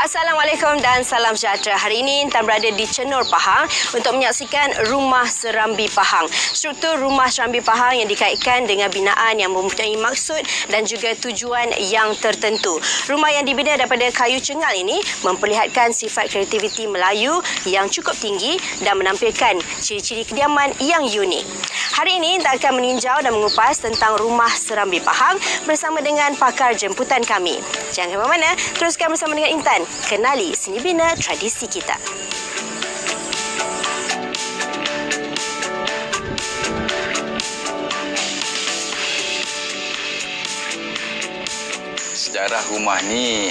Assalamualaikum dan salam sejahtera. Hari ini Intan berada di Cenur Pahang untuk menyaksikan Rumah Serambi Pahang. Struktur Rumah Serambi Pahang yang dikaitkan dengan binaan yang mempunyai maksud dan juga tujuan yang tertentu. Rumah yang dibina daripada kayu cengal ini memperlihatkan sifat kreativiti Melayu yang cukup tinggi dan menampilkan ciri-ciri kediaman yang unik. Hari ini Intan akan meninjau dan mengupas tentang Rumah Serambi Pahang bersama dengan pakar jemputan kami. Jangan ke mana-mana, teruskan bersama dengan Intan. Kenali seni bina tradisi kita. Sejarah rumah ni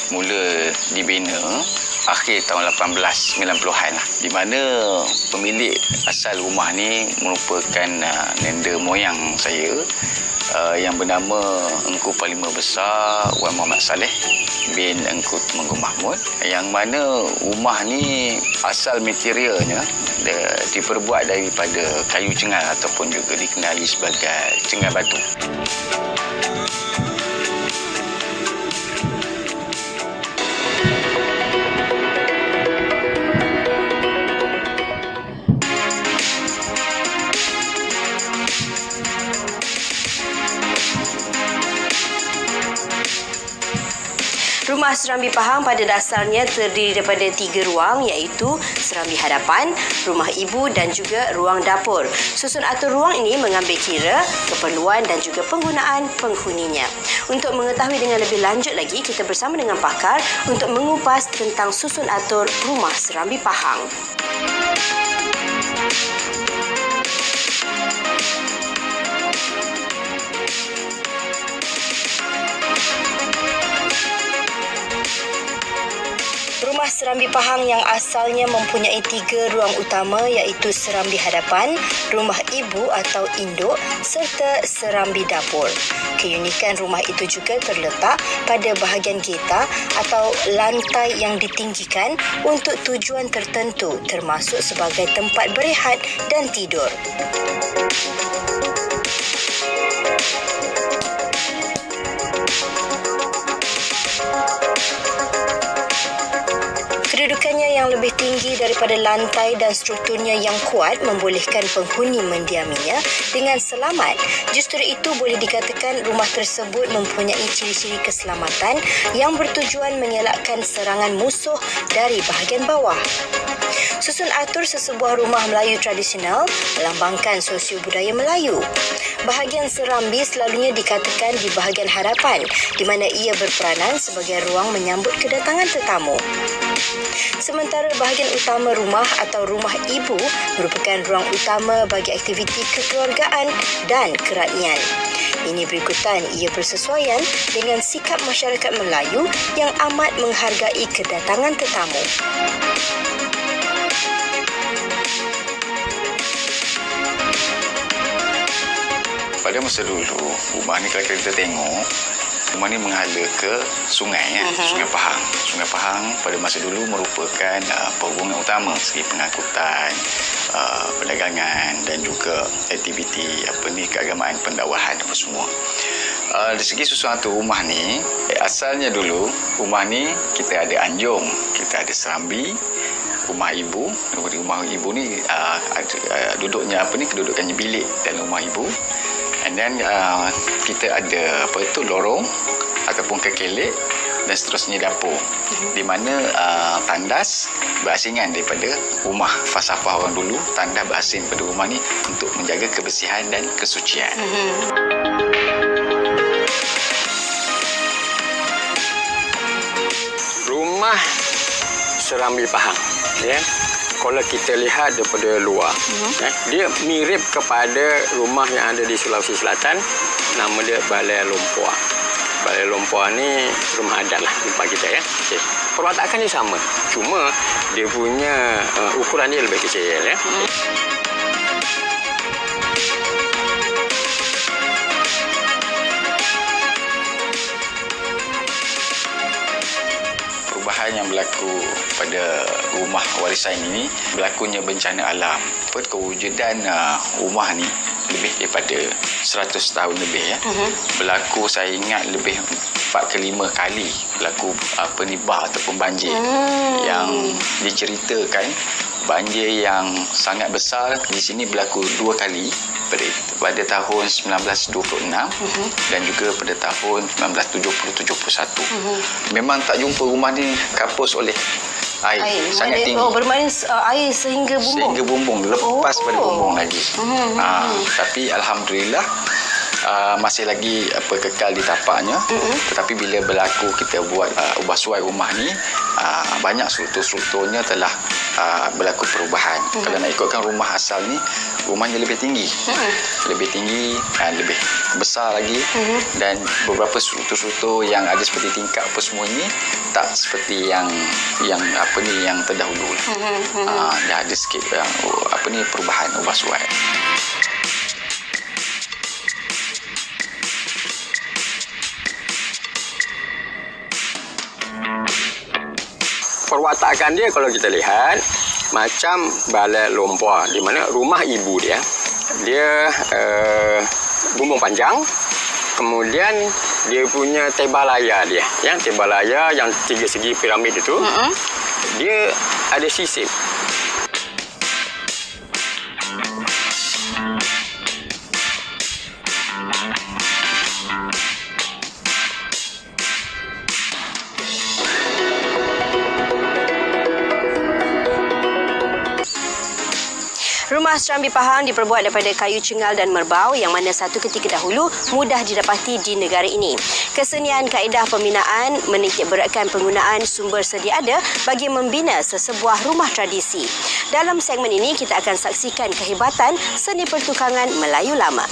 mula dibina akhir tahun 1890-an lah, di mana pemilik asal rumah ni merupakan nenek moyang saya yang bernama Engku Parlimen Besar Wan Muhammad Saleh bin Engku Temenggung Mahmud, yang mana rumah ni asal materialnya diperbuat daripada kayu cengal ataupun juga dikenali sebagai cengal batu. Rumah Serambi Pahang pada dasarnya terdiri daripada 3 ruang, iaitu serambi hadapan, rumah ibu dan juga ruang dapur. Susun atur ruang ini mengambil kira keperluan dan juga penggunaan penghuninya. Untuk mengetahui dengan lebih lanjut lagi, kita bersama dengan pakar untuk mengupas tentang susun atur Rumah Serambi Pahang. Rumah Serambi Pahang yang asalnya mempunyai 3 ruang utama, iaitu serambi hadapan, rumah ibu atau induk serta serambi dapur. Keunikan rumah itu juga terletak pada bahagian getah atau lantai yang ditinggikan untuk tujuan tertentu, termasuk sebagai tempat berehat dan tidur. Kedudukannya yang lebih tinggi daripada lantai dan strukturnya yang kuat membolehkan penghuni mendiaminya dengan selamat. Justru itu boleh dikatakan rumah tersebut mempunyai ciri-ciri keselamatan yang bertujuan mengelakkan serangan musuh dari bahagian bawah. Susun atur sesebuah rumah Melayu tradisional melambangkan sosio-budaya Melayu. Bahagian serambi selalunya dikatakan di bahagian hadapan, di mana ia berperanan sebagai ruang menyambut kedatangan tetamu. Sementara bahagian utama rumah atau rumah ibu merupakan ruang utama bagi aktiviti kekeluargaan dan kerakyatan. Ini berikutan ia bersesuaian dengan sikap masyarakat Melayu yang amat menghargai kedatangan tetamu. Pada masa dulu, rumah ni kalau kita tengok, rumah ni menghala ke sungai, Sungai Pahang. Sungai Pahang pada masa dulu merupakan penghubungan utama segi pengangkutan, perdagangan dan juga aktiviti keagamaan, pendakwahan apa semua. Dari segi susunan atur rumah ni, asalnya dulu rumah ni kita ada anjung, kita ada serambi, rumah ibu. Rumah ibu ni duduknya kedudukannya bilik dalam rumah ibu. And then kita ada lorong ataupun kekelek dan seterusnya dapur, di mana tandas berasingan daripada rumah. Falsafah orang dulu, tandas berasing pada rumah ni untuk menjaga kebersihan dan kesucian. Rumah Serambi Pahang, kalau kita lihat daripada luar, dia mirip kepada rumah yang ada di Sulawesi Selatan, nama dia Balai Lumpur. Balai Lumpur ni rumah adat lah tempat kita, Okay. Perwatakan dia sama, cuma dia punya ukuran dia lebih kecil, Yang berlaku pada rumah warisan ini, berlakunya bencana alam. Kewujudan rumah ni lebih daripada 100 tahun lebih ya. Berlaku saya ingat lebih 4 ke 5 kali berlaku penibah ataupun banjir yang diceritakan. Banjir yang sangat besar di sini berlaku 2 kali pada tahun 1926 dan juga pada tahun 1970-71. Memang tak jumpa rumah ni kapus oleh air. Sangat tinggi. Bermakna air sehingga bumbung. Sehingga bumbung, lepas pada bumbung lagi. Tapi alhamdulillah masih lagi kekal di tapaknya. Tetapi bila berlaku kita buat ubah suai rumah ni, banyak struktur-strukturnya telah berlaku perubahan. Kalau nak ikutkan rumah asal ni, rumahnya lebih tinggi. Lebih tinggi, lebih besar lagi. Dan beberapa struktur-struktur yang ada seperti tingkap apa semua ni tak seperti yang terdahulu. Dah ada sikit perubahan ubah suai. Perwatakan dia kalau kita lihat macam balai lompor, di mana rumah ibu dia bumbung panjang, kemudian dia punya tebal layar dia, tebal layar yang 3 segi piramid itu, dia ada sisip. Rumah Serambi Pahang diperbuat daripada kayu cengal dan merbau yang mana satu ketika dahulu mudah didapati di negara ini. Kesenian kaedah pembinaan menitik beratkan penggunaan sumber sedia ada bagi membina sesebuah rumah tradisi. Dalam segmen ini kita akan saksikan kehebatan seni pertukangan Melayu lama.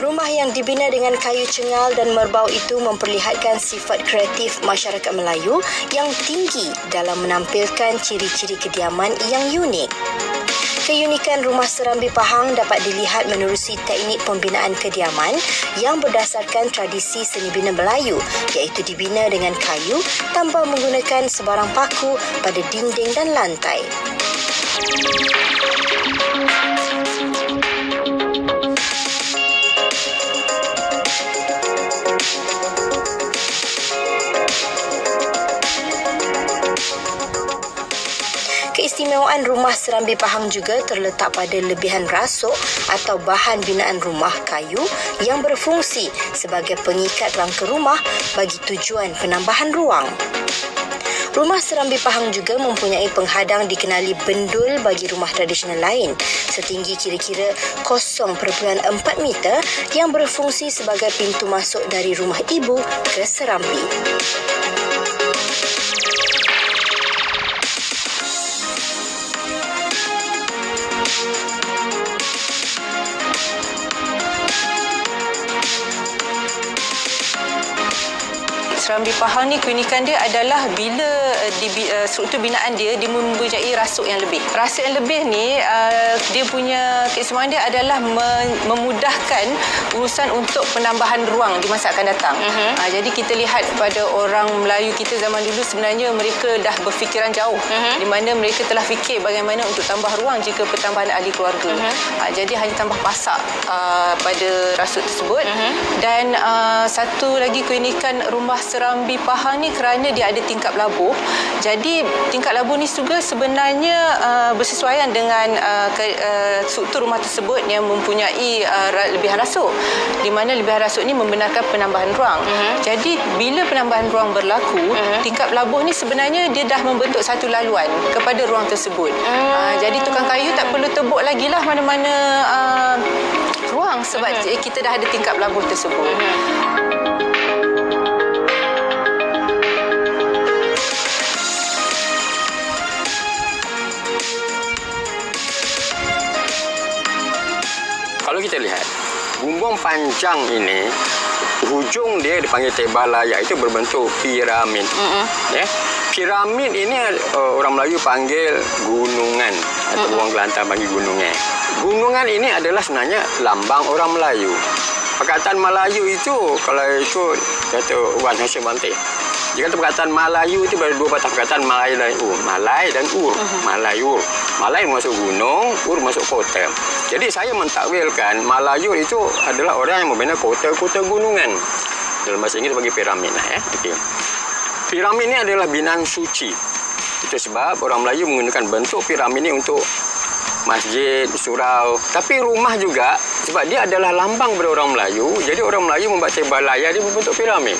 Rumah yang dibina dengan kayu cengal dan merbau itu memperlihatkan sifat kreatif masyarakat Melayu yang tinggi dalam menampilkan ciri-ciri kediaman yang unik. Keunikan Rumah Serambi Pahang dapat dilihat menerusi teknik pembinaan kediaman yang berdasarkan tradisi seni bina Melayu, iaitu dibina dengan kayu tanpa menggunakan sebarang paku pada dinding dan lantai. Keistimewaan Rumah Serambi Pahang juga terletak pada lebihan rasuk atau bahan binaan rumah kayu yang berfungsi sebagai pengikat rangka rumah bagi tujuan penambahan ruang. Rumah Serambi Pahang juga mempunyai penghadang dikenali bendul bagi rumah tradisional lain setinggi kira-kira 0.4 meter yang berfungsi sebagai pintu masuk dari rumah ibu ke Serambi. Serambi Pahang ni keunikan dia adalah bila struktur binaan dia mempunyai rasuk yang lebih. Rasuk yang lebih ni dia punya keistimewaan dia adalah memudahkan urusan untuk penambahan ruang di masa akan datang. Jadi kita lihat pada orang Melayu kita zaman dulu sebenarnya mereka dah berfikiran jauh di mana mereka telah fikir bagaimana untuk tambah ruang jika pertambahan ahli keluarga. Jadi hanya tambah pasak pada rasuk tersebut. Dan satu lagi keunikan Rumah Serambi Pahang ni kerana dia ada tingkap labuh. Jadi tingkap labuh ni juga sebenarnya bersesuaian dengan struktur rumah tersebut yang mempunyai lebihan rasuk. Di mana lebihan rasuk ni membenarkan penambahan ruang. Jadi bila penambahan ruang berlaku, tingkap labuh ni sebenarnya dia dah membentuk satu laluan kepada ruang tersebut. Jadi tukang kayu tak perlu tebuk lagi lah mana-mana ruang sebab kita dah ada tingkap labuh tersebut. Kalau kita lihat, bumbung panjang ini, hujung dia dipanggil tebal layar, itu berbentuk piramid. Piramid ini orang Melayu panggil gunungan, atau orang Kelantan panggil gunungan. Gunungan ini adalah sebenarnya lambang orang Melayu. Perkataan Melayu itu kalau ikut Datuk Wan Hashim Bante, dia kata perkataan Melayu itu ada dua patah perkataan, Malai dan Ur. Malai dan Ur. Malayur. Malai masuk gunung, Ur masuk kota. Jadi saya mentakwilkan Malayur itu adalah orang yang membina kota-kota gunungan. Dalam bahasa Inggeris bagi piramid ya. Okey. Piramid ini adalah binaan suci. Itu sebab orang Melayu menggunakan bentuk piramid ini untuk masjid, surau. Tapi rumah juga, sebab dia adalah lambang kepada orang Melayu. Jadi orang Melayu membuat balaya dia berbentuk piramid.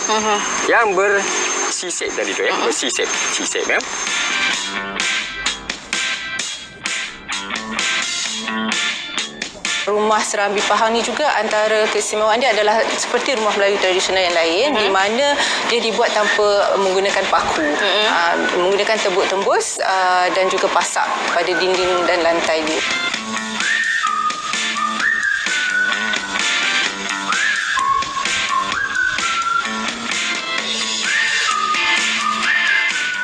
Yang bersisip tadi tu ya, bersisip. Sisip ya. Rumah Serambi Pahang ni juga antara keistimewaan dia adalah seperti rumah Melayu tradisional yang lain di mana dia dibuat tanpa menggunakan paku. Menggunakan tembok tembus dan juga pasak pada dinding dan lantai dia.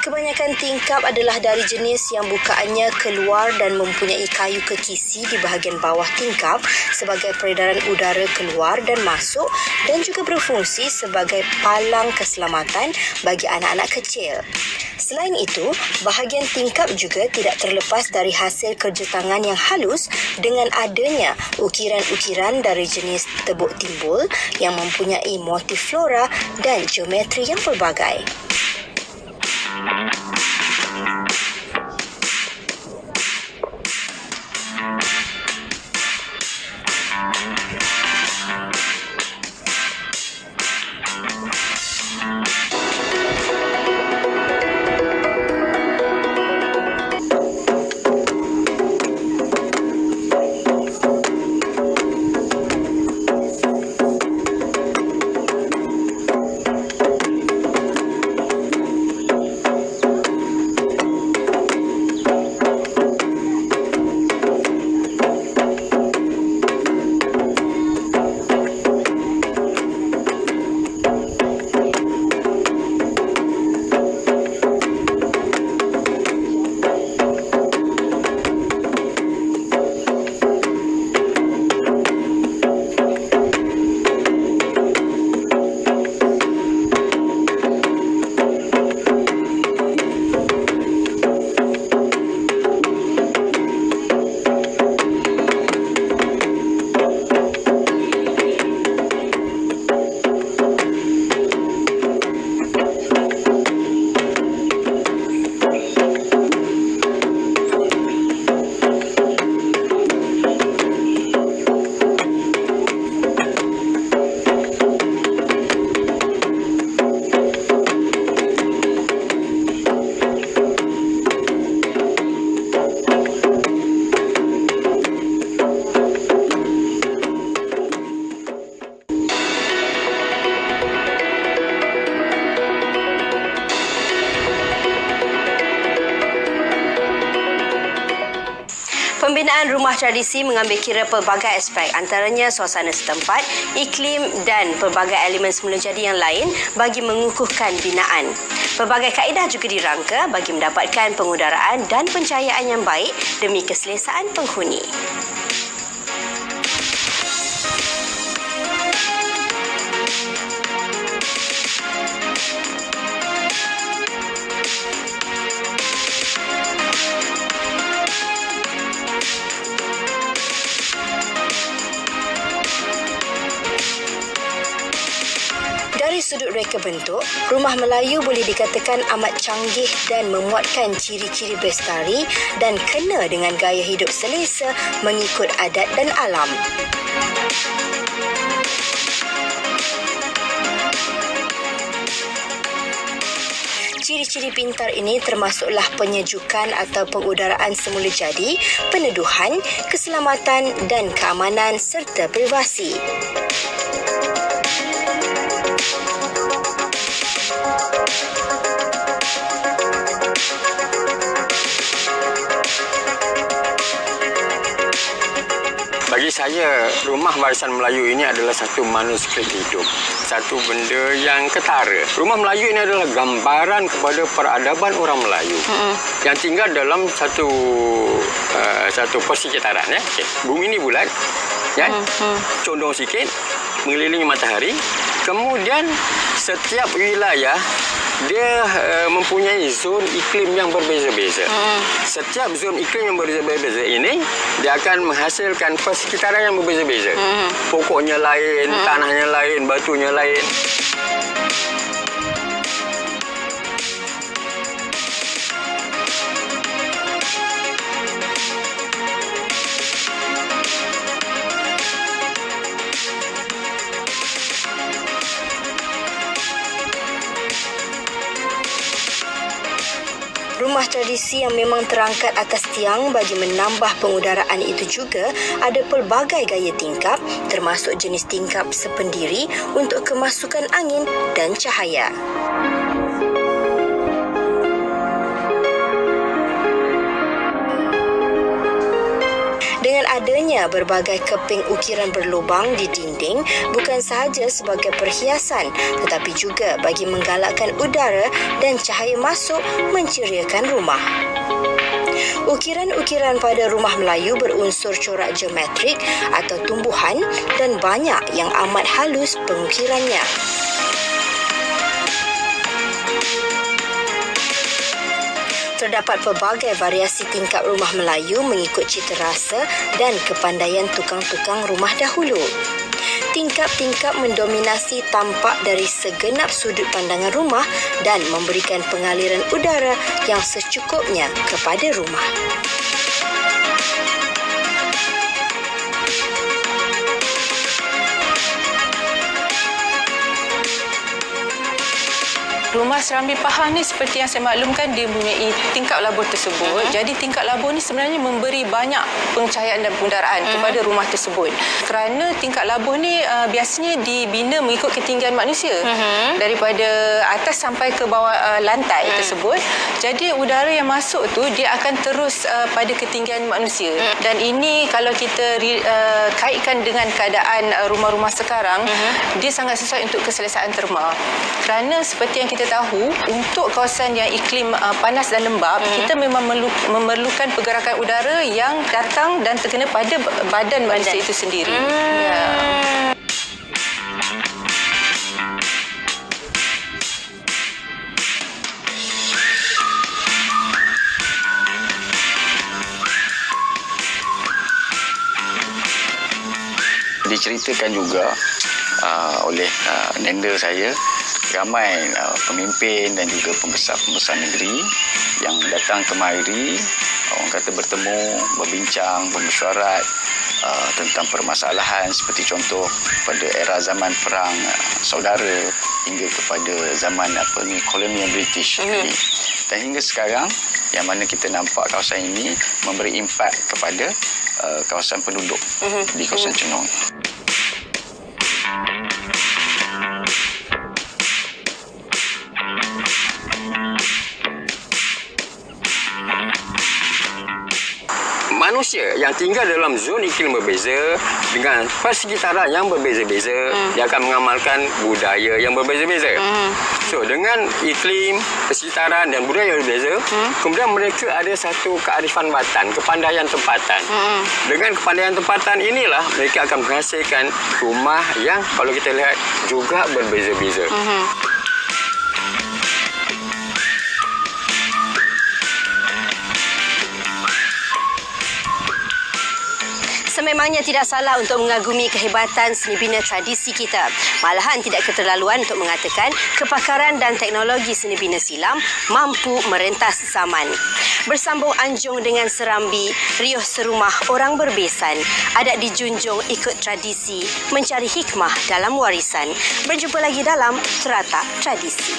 Kebanyakan tingkap adalah dari jenis yang bukaannya keluar dan mempunyai kayu kekisi di bahagian bawah tingkap sebagai peredaran udara keluar dan masuk dan juga berfungsi sebagai palang keselamatan bagi anak-anak kecil. Selain itu, bahagian tingkap juga tidak terlepas dari hasil kerja tangan yang halus dengan adanya ukiran-ukiran dari jenis tebuk timbul yang mempunyai motif flora dan geometri yang pelbagai. Pembinaan rumah tradisi mengambil kira pelbagai aspek, antaranya suasana setempat, iklim dan pelbagai elemen semula jadi yang lain bagi mengukuhkan binaan. Pelbagai kaedah juga dirangka bagi mendapatkan pengudaraan dan pencahayaan yang baik demi keselesaan penghuni. Dari sudut reka bentuk, rumah Melayu boleh dikatakan amat canggih dan memuatkan ciri-ciri bestari dan kena dengan gaya hidup selesa mengikut adat dan alam. Ciri-ciri pintar ini termasuklah penyejukan atau pengudaraan semula jadi, peneduhan, keselamatan dan keamanan serta privasi. Bagi saya, rumah warisan Melayu ini adalah satu manuskrip hidup. Satu benda yang ketara. Rumah Melayu ini adalah gambaran kepada peradaban orang Melayu yang tinggal dalam satu perssekitaran. Ya. Okay. Bumi ini bulat, kan? Condong sikit, mengelilingi matahari. Kemudian setiap wilayah dia mempunyai zon iklim yang berbeza-beza. Setiap zon iklim yang berbeza-beza ini dia akan menghasilkan persekitaran yang berbeza-beza. Pokoknya lain, tanahnya lain, batunya lain. Rumah tradisi yang memang terangkat atas tiang bagi menambah pengudaraan itu juga ada pelbagai gaya tingkap termasuk jenis tingkap sependiri untuk kemasukan angin dan cahaya. Dengan adanya berbagai keping ukiran berlubang di dinding bukan sahaja sebagai perhiasan tetapi juga bagi menggalakkan udara dan cahaya masuk menceriakan rumah. Ukiran-ukiran pada rumah Melayu berunsur corak geometrik atau tumbuhan dan banyak yang amat halus pengukirannya. Terdapat pelbagai variasi tingkap rumah Melayu mengikut cita rasa dan kepandaian tukang-tukang rumah dahulu. Tingkap-tingkap mendominasi tampak dari segenap sudut pandangan rumah dan memberikan pengaliran udara yang secukupnya kepada rumah. Rumah Serambi Pahang ni seperti yang saya maklumkan dia mempunyai tingkap labur tersebut. Jadi tingkap labur ni sebenarnya memberi banyak pencahayaan dan pengudaraan kepada rumah tersebut. Kerana tingkap labur ni biasanya dibina mengikut ketinggian manusia. Daripada atas sampai ke bawah lantai tersebut. Jadi udara yang masuk tu dia akan terus pada ketinggian manusia. Dan ini kalau kita kaitkan dengan keadaan rumah-rumah sekarang, dia sangat sesuai untuk keselesaan terma. Kerana seperti yang kita tahu, untuk kawasan yang iklim panas dan lembap, kita memang memerlukan pergerakan udara yang datang dan terkena pada badan manusia itu sendiri. Ya. Diceritakan juga oleh nenda saya, ramai pemimpin dan juga pembesar-pembesar negeri yang datang kemari, orang kata bertemu, berbincang, bermesyuarat tentang permasalahan seperti contoh pada era zaman perang saudara hingga kepada zaman kolonial British. Dan hingga sekarang yang mana kita nampak kawasan ini memberi impak kepada kawasan penduduk di kawasan Chenong. Manusia yang tinggal dalam zon iklim berbeza dengan persekitaran yang berbeza-beza, dia akan mengamalkan budaya yang berbeza-beza. So, dengan iklim, persekitaran dan budaya yang berbeza, kemudian mereka ada satu kearifan batan, kepandaian tempatan. Dengan kepandaian tempatan inilah mereka akan menghasilkan rumah yang kalau kita lihat juga berbeza-beza. Sememangnya tidak salah untuk mengagumi kehebatan seni bina tradisi kita. Malahan tidak keterlaluan untuk mengatakan kepakaran dan teknologi seni bina silam mampu merentas zaman. Bersambung anjung dengan Serambi, riuh serumah orang berbesan. Adat dijunjung ikut tradisi, mencari hikmah dalam warisan. Berjumpa lagi dalam Teratak Tradisi.